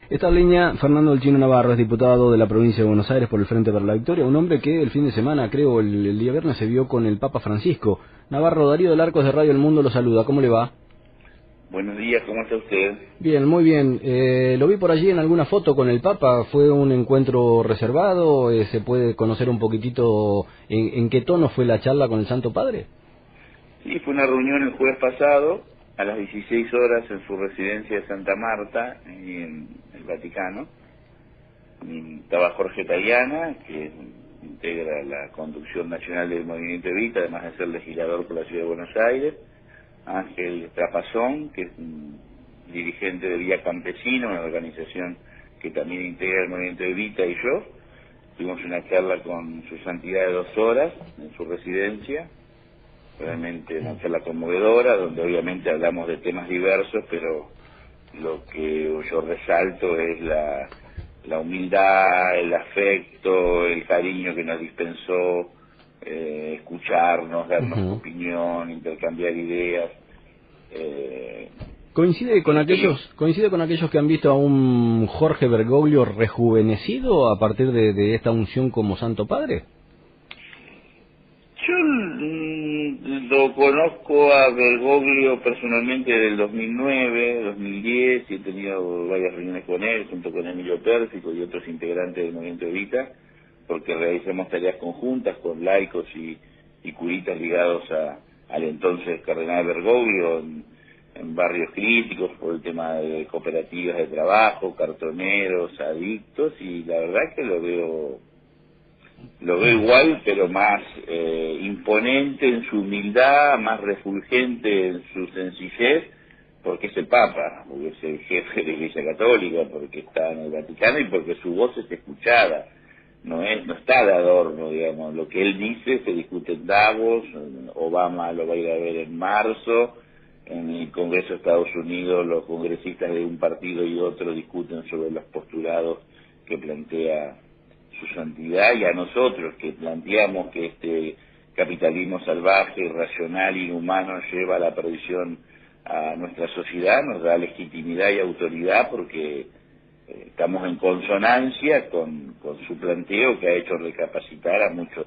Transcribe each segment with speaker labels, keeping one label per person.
Speaker 1: Esta línea, Fernando El Chino Navarro, es diputado de la provincia de Buenos Aires por el Frente para la Victoria, un hombre que el fin de semana, creo, el día viernes se vio con el Papa Francisco. Navarro, Darío del Arcos de Radio El Mundo lo saluda, ¿cómo le va?
Speaker 2: Buenos días, ¿cómo está usted?
Speaker 1: Bien, muy bien. Lo vi por allí en alguna foto con el Papa, ¿fue un encuentro reservado? ¿Se puede conocer un poquitito en qué tono fue la charla con el Santo Padre?
Speaker 2: Sí, fue una reunión el jueves pasado, a las 16 horas en su residencia de Santa Marta, en el Vaticano. Y estaba Jorge Tayana, que integra la conducción nacional del Movimiento Evita, además de ser legislador por la Ciudad de Buenos Aires. Ángel Trapazón, que es un dirigente de Vía Campesina, una organización que también integra el Movimiento Evita, y yo. Tuvimos una charla con su santidad de 2 horas en su residencia, realmente una charla conmovedora, donde obviamente hablamos de temas diversos, pero lo que yo resalto es la humildad, el afecto, el cariño que nos dispensó, escucharnos, darnos su opinión, intercambiar ideas.
Speaker 1: ¿Coincide con aquellos que han visto a un Jorge Bergoglio rejuvenecido a partir de esta unción como Santo Padre?
Speaker 2: Yo lo conozco a Bergoglio personalmente desde el 2009, 2010, y he tenido varias reuniones con él, junto con Emilio Pérsico y otros integrantes del Movimiento Evita, porque realizamos tareas conjuntas con laicos y curitas ligados al entonces cardenal Bergoglio en barrios críticos por el tema de cooperativas de trabajo, cartoneros, adictos, y la verdad que lo veo igual, pero más imponente en su humildad, más refulgente en su sencillez, porque es el Papa, porque es el jefe de la Iglesia Católica, porque está en el Vaticano y porque su voz es escuchada. No está de adorno, digamos. Lo que él dice se discute en Davos, Obama lo va a ir a ver en marzo, en el Congreso de Estados Unidos los congresistas de un partido y otro discuten sobre los postulados que plantea su santidad, y a nosotros que planteamos que este capitalismo salvaje, irracional, inhumano lleva a la perdición a nuestra sociedad, nos da legitimidad y autoridad porque estamos en consonancia con su planteo, que ha hecho recapacitar a muchos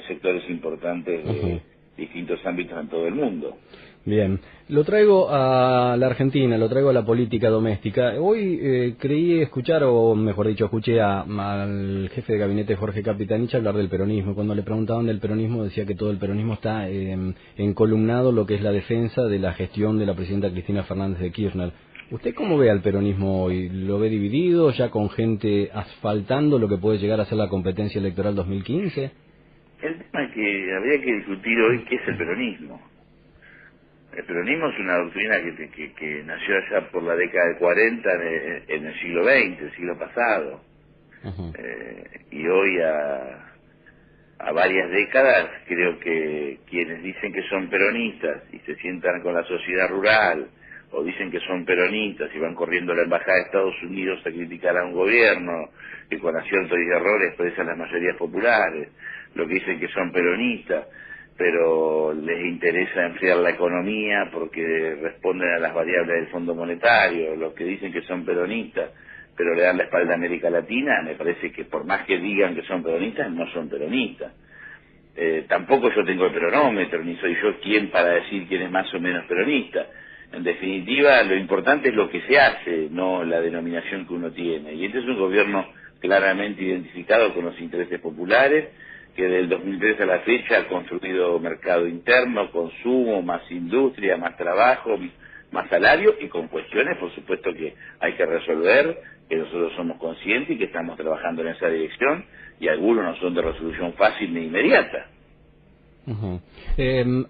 Speaker 2: sectores importantes de distintos ámbitos en todo el mundo.
Speaker 1: Bien, lo traigo a la Argentina, lo traigo a la política doméstica. Hoy creí escuchar, o mejor dicho, escuché al jefe de gabinete Jorge Capitanich hablar del peronismo. Cuando le preguntaban del peronismo decía que todo el peronismo está encolumnado lo que es la defensa de la gestión de la presidenta Cristina Fernández de Kirchner. ¿Usted cómo ve al peronismo hoy? ¿Lo ve dividido, ya con gente asfaltando lo que puede llegar a ser la competencia electoral 2015?
Speaker 2: El tema es que habría que discutir hoy qué es el peronismo. El peronismo es una doctrina que nació allá por la década del 40 en el siglo XX, el siglo pasado. Y hoy a varias décadas creo que quienes dicen que son peronistas y se sientan con la sociedad rural, o dicen que son peronistas y van corriendo a la embajada de Estados Unidos a criticar a un gobierno que con aciertos y errores expresan las mayorías populares, lo que dicen que son peronistas, pero les interesa enfriar la economía porque responden a las variables del Fondo Monetario, los que dicen que son peronistas, pero le dan la espalda a América Latina, me parece que por más que digan que son peronistas, no son peronistas. Tampoco yo tengo el peronómetro, ni soy yo quien para decir quién es más o menos peronista. En definitiva, lo importante es lo que se hace, no la denominación que uno tiene. Y este es un gobierno claramente identificado con los intereses populares, que del 2003 a la fecha ha construido mercado interno, consumo, más industria, más trabajo, más salario, y con cuestiones, por supuesto, que hay que resolver, que nosotros somos conscientes y que estamos trabajando en esa dirección, y algunos no son de resolución fácil ni inmediata.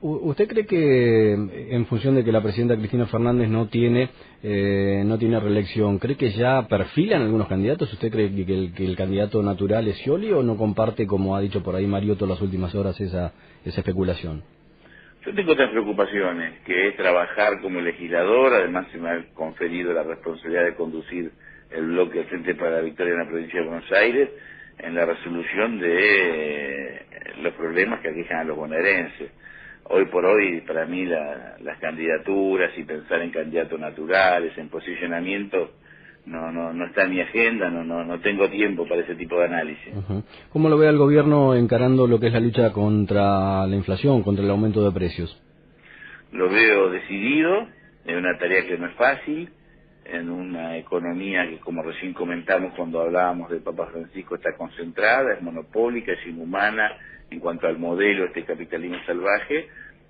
Speaker 1: ¿Usted cree que, en función de que la presidenta Cristina Fernández no tiene reelección, cree que ya perfilan algunos candidatos? ¿Usted cree que el candidato natural es Scioli, o no comparte, como ha dicho por ahí Mariotto las últimas horas, esa especulación?
Speaker 2: Yo tengo otras preocupaciones, que es trabajar como legislador. Además se me ha conferido la responsabilidad de conducir el bloque del Frente para la Victoria en la provincia de Buenos Aires, en la resolución de los problemas que aquejan a los bonaerenses. Hoy por hoy, para mí, las candidaturas y pensar en candidatos naturales, en posicionamiento, no está en mi agenda, no tengo tiempo para ese tipo de análisis.
Speaker 1: ¿Cómo lo ve el gobierno encarando lo que es la lucha contra la inflación, contra el aumento de precios?
Speaker 2: Lo veo decidido, es una tarea que no es fácil, en una economía que, como recién comentamos cuando hablábamos del Papa Francisco, está concentrada, es monopólica, es inhumana en cuanto al modelo este capitalismo salvaje,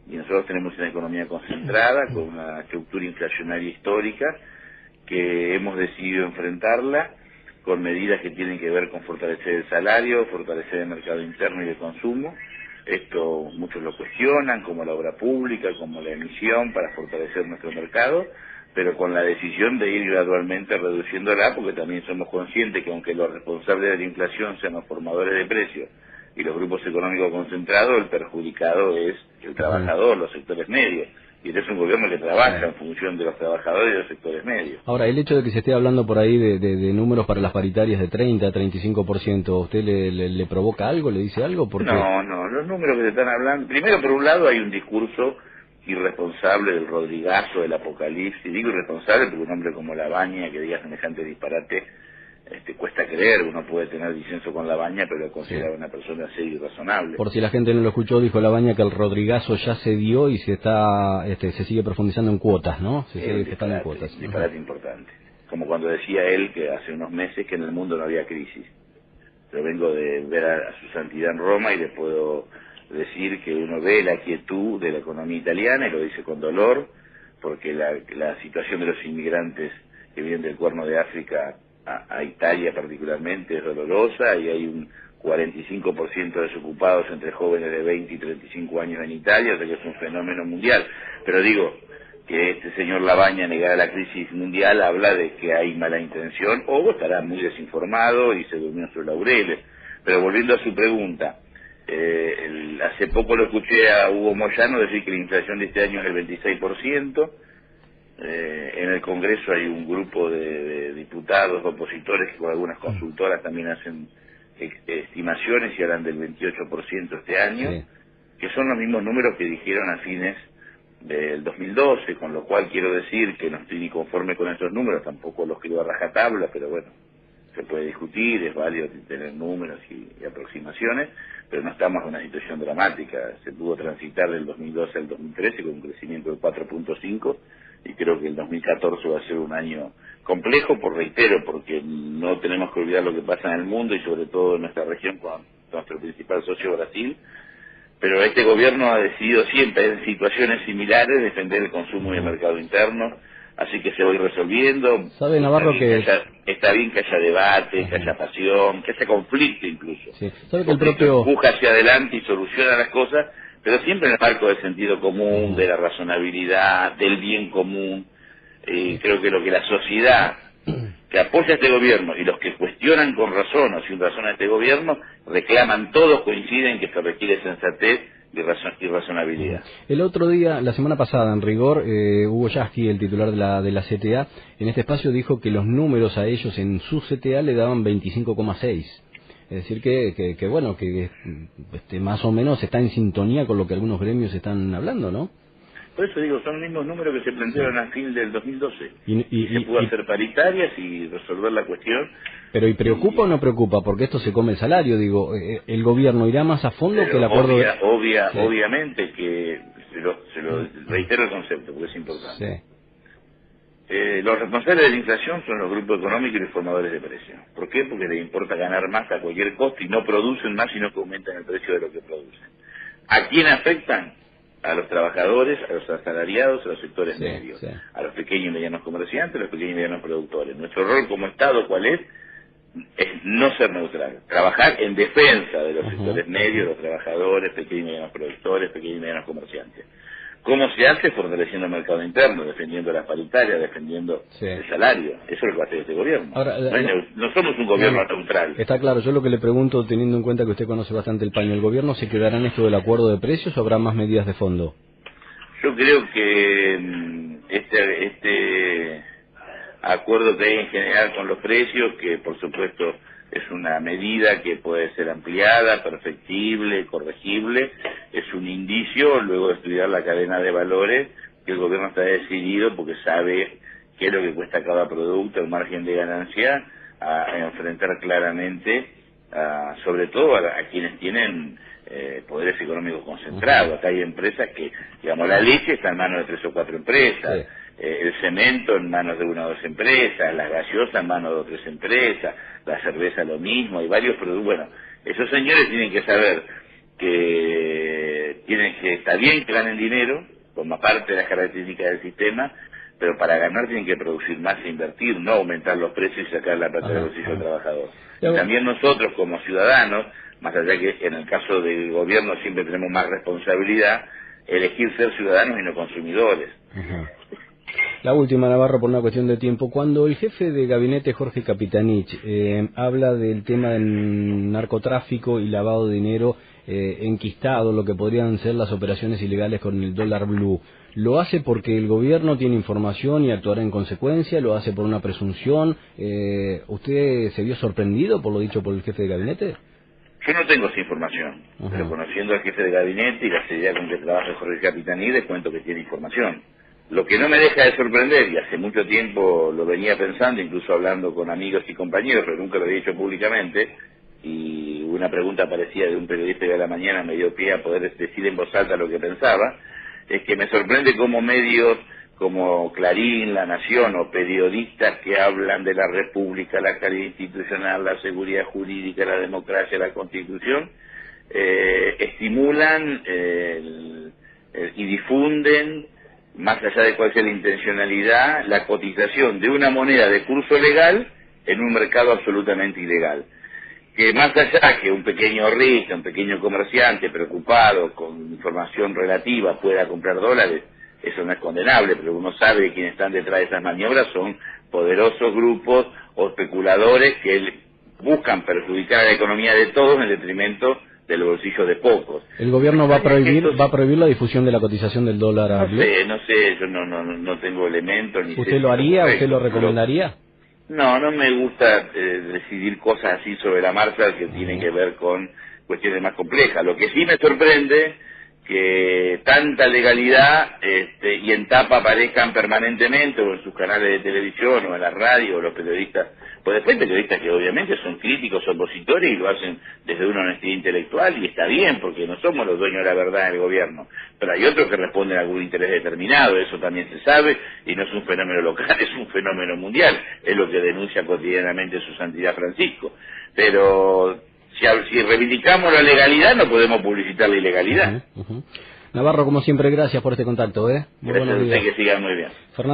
Speaker 2: y nosotros tenemos una economía concentrada con una estructura inflacionaria histórica que hemos decidido enfrentarla con medidas que tienen que ver con fortalecer el salario, fortalecer el mercado interno y el consumo. Esto muchos lo cuestionan, como la obra pública, como la emisión, para fortalecer nuestro mercado, pero con la decisión de ir gradualmente reduciéndola, porque también somos conscientes que aunque los responsables de la inflación sean los formadores de precios y los grupos económicos concentrados, el perjudicado es el trabajador, los sectores medios. Y este es un gobierno que trabaja en función de los trabajadores y de los sectores medios.
Speaker 1: Ahora, el hecho de que se esté hablando por ahí de números para las paritarias de 30 a 35%, ¿a usted le provoca algo, le dice algo? Porque...
Speaker 2: No, los números que se están hablando... Primero, por un lado, hay un discurso irresponsable del Rodrigazo, del Apocalipsis. Digo irresponsable porque un hombre como Labaña, que diga semejante disparate, cuesta creer. Uno puede tener disenso con Labaña, pero lo considera una persona seria y razonable.
Speaker 1: Por si la gente no lo escuchó, dijo Labaña que el Rodrigazo ya se dio y se sigue profundizando en cuotas, ¿no? Se sigue gestando en cuotas.
Speaker 2: Disparate importante. Como cuando decía él que hace unos meses que en el mundo no había crisis. Yo vengo de ver a su santidad en Roma y le puedo decir que uno ve la quietud de la economía italiana y lo dice con dolor, porque la situación de los inmigrantes que vienen del Cuerno de África a Italia particularmente es dolorosa, y hay un 45% de desocupados entre jóvenes de 20 y 35 años en Italia, o sea que es un fenómeno mundial. Pero digo que este señor Labaña, negada la crisis mundial, habla de que hay mala intención, o estará muy desinformado y se durmió en sus laureles. Pero volviendo a su pregunta, hace poco lo escuché a Hugo Moyano decir que la inflación de este año es el 26%. En el Congreso hay un grupo de diputados opositores que con algunas consultoras también hacen estimaciones y hablan del 28% este año, que son los mismos números que dijeron a fines del 2012, con lo cual quiero decir que no estoy ni conforme con estos números, tampoco los quiero a rajatabla, pero bueno, se puede discutir, es válido tener números y aproximaciones, pero no estamos en una situación dramática. Se pudo transitar del 2012 al 2013 con un crecimiento de 4.5, y creo que el 2014 va a ser un año complejo, porque no tenemos que olvidar lo que pasa en el mundo y sobre todo en nuestra región con nuestro principal socio Brasil. Pero este gobierno ha decidido siempre, en situaciones similares, defender el consumo y el mercado interno, así que se va a ir resolviendo.
Speaker 1: ¿Sabe, Navarro,
Speaker 2: está bien que haya debate, que haya pasión, que haya conflicto incluso?
Speaker 1: Sí. ¿Sabe que el propio...
Speaker 2: empuja hacia adelante y soluciona las cosas, pero siempre en el marco del sentido común, de la razonabilidad, del bien común. Creo que lo que la sociedad que apoya a este gobierno y los que cuestionan con razón o sin razón a este gobierno reclaman, todos coinciden que se requiere sensatez y razonabilidad.
Speaker 1: El otro día, la semana pasada, en rigor, Hugo Yasky, el titular de la CTA, en este espacio dijo que los números a ellos en su CTA le daban 25,6. Es decir que bueno, que más o menos está en sintonía con lo que algunos gremios están hablando, ¿no?
Speaker 2: Por eso digo, son los mismos números que se plantearon a fin del 2012.
Speaker 1: Y
Speaker 2: se pudo hacer paritarias y resolver la cuestión.
Speaker 1: Pero ¿y preocupa o no preocupa? Porque esto se come el salario, digo, ¿el gobierno irá más a fondo que el acuerdo?
Speaker 2: Obviamente que, se lo reitero el concepto, porque es importante. Los responsables de la inflación son los grupos económicos y los formadores de precios. ¿Por qué? Porque les importa ganar más a cualquier costo y no producen más, sino que aumentan el precio de lo que producen. ¿A quién afectan? A los trabajadores, a los asalariados, a los sectores medios, a los pequeños y medianos comerciantes, a los pequeños y medianos productores. Nuestro rol como Estado, ¿cuál es? Es no ser neutral, trabajar en defensa de los sectores medios, los trabajadores, pequeños y medianos productores, pequeños y medianos comerciantes. ¿Cómo se hace? Fortaleciendo el mercado interno, defendiendo las paritarias, defendiendo el salario. Eso es lo que va a hacer este gobierno.
Speaker 1: Ahora,
Speaker 2: no somos un gobierno neutral.
Speaker 1: Está claro. Yo lo que le pregunto, teniendo en cuenta que usted conoce bastante el paño, ¿el gobierno se quedará en esto del acuerdo de precios o habrá más medidas de fondo?
Speaker 2: Yo creo que este acuerdo que hay en general con los precios, que por supuesto es una medida que puede ser ampliada, perfectible, corregible, es un indicio, luego de estudiar la cadena de valores, que el gobierno está decidido porque sabe qué es lo que cuesta cada producto, el margen de ganancia, a enfrentar claramente, sobre todo a quienes tienen poderes económicos concentrados. Acá hay empresas que, digamos, la leche está en manos de 3 o 4 empresas, el cemento en manos de 1 o 2 empresas, la gaseosa en manos de 2 o 3 empresas, la cerveza lo mismo, hay varios productos. Bueno, esos señores tienen que saber que está bien que ganen dinero, forma parte de las características del sistema, pero para ganar tienen que producir más e invertir, no aumentar los precios y sacar la plata del bolsillo del trabajador. Y también nosotros como ciudadanos, más allá que en el caso del gobierno siempre tenemos más responsabilidad, elegir ser ciudadanos y no consumidores.
Speaker 1: La última, Navarro, por una cuestión de tiempo. Cuando el jefe de gabinete, Jorge Capitanich, habla del tema del narcotráfico y lavado de dinero enquistado, lo que podrían ser las operaciones ilegales con el dólar blue, ¿lo hace porque el gobierno tiene información y actuará en consecuencia? ¿Lo hace por una presunción? ¿Usted se vio sorprendido por lo dicho por el jefe de gabinete?
Speaker 2: Yo no tengo esa información, pero conociendo al jefe de gabinete y la seriedad con que trabaja Jorge Capitanich, les cuento que tiene información. Lo que no me deja de sorprender, y hace mucho tiempo lo venía pensando, incluso hablando con amigos y compañeros, pero nunca lo había dicho públicamente, y una pregunta parecida de un periodista de la mañana me dio pie a poder decir en voz alta lo que pensaba, es que me sorprende cómo medios como Clarín, La Nación o periodistas que hablan de la República, la calidad institucional, la seguridad jurídica, la democracia, la Constitución, estimulan y difunden, más allá de cuál sea la intencionalidad, la cotización de una moneda de curso legal en un mercado absolutamente ilegal. Que más allá que un pequeño rico, un pequeño comerciante preocupado con información relativa pueda comprar dólares, eso no es condenable, pero uno sabe que quienes están detrás de esas maniobras son poderosos grupos o especuladores que buscan perjudicar a la economía de todos en detrimento del bolsillo de pocos.
Speaker 1: ¿El gobierno va a prohibir la difusión de la cotización del dólar a blue?
Speaker 2: No sé, yo no tengo elementos ni...
Speaker 1: ¿Usted lo haría? ¿Usted lo recomendaría?
Speaker 2: No me gusta decidir cosas así sobre la marcha que tienen que ver con cuestiones más complejas. Lo que sí me sorprende que tanta legalidad y en tapa aparezcan permanentemente o en sus canales de televisión o en la radio o los periodistas, pues después hay periodistas que obviamente son críticos, opositores y lo hacen desde una honestidad intelectual y está bien porque no somos los dueños de la verdad en el gobierno, pero hay otros que responden a algún interés determinado, eso también se sabe y no es un fenómeno local, es un fenómeno mundial, es lo que denuncia cotidianamente su santidad Francisco, pero si reivindicamos la legalidad no podemos publicitar la ilegalidad.
Speaker 1: Navarro, como siempre, gracias por este contacto.
Speaker 2: Gracias a usted, que siga muy bien.
Speaker 1: Fernando